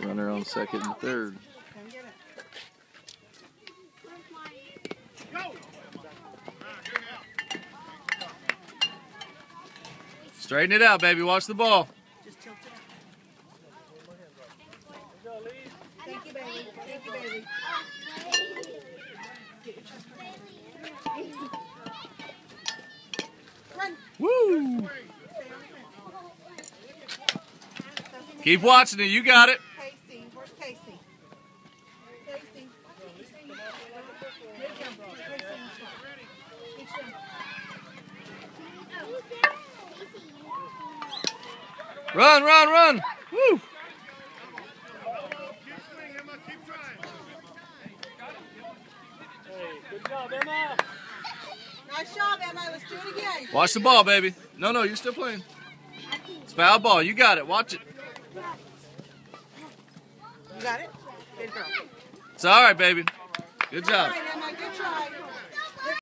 Runner on second and third. Straighten it out, baby. Watch the ball. Just tilt it up. Thank you, baby. Thank you, baby. Run. Woo! Keep watching it. You got it. Casey. Where's Casey? Casey. Run, run, run. Woo! Good job, Emma. Nice job, Emma. Let's do it again. Watch the ball, baby. No, you're still playing. It's foul ball. You got it. Watch it. You got it? Good girl. It's all right, baby. Good job.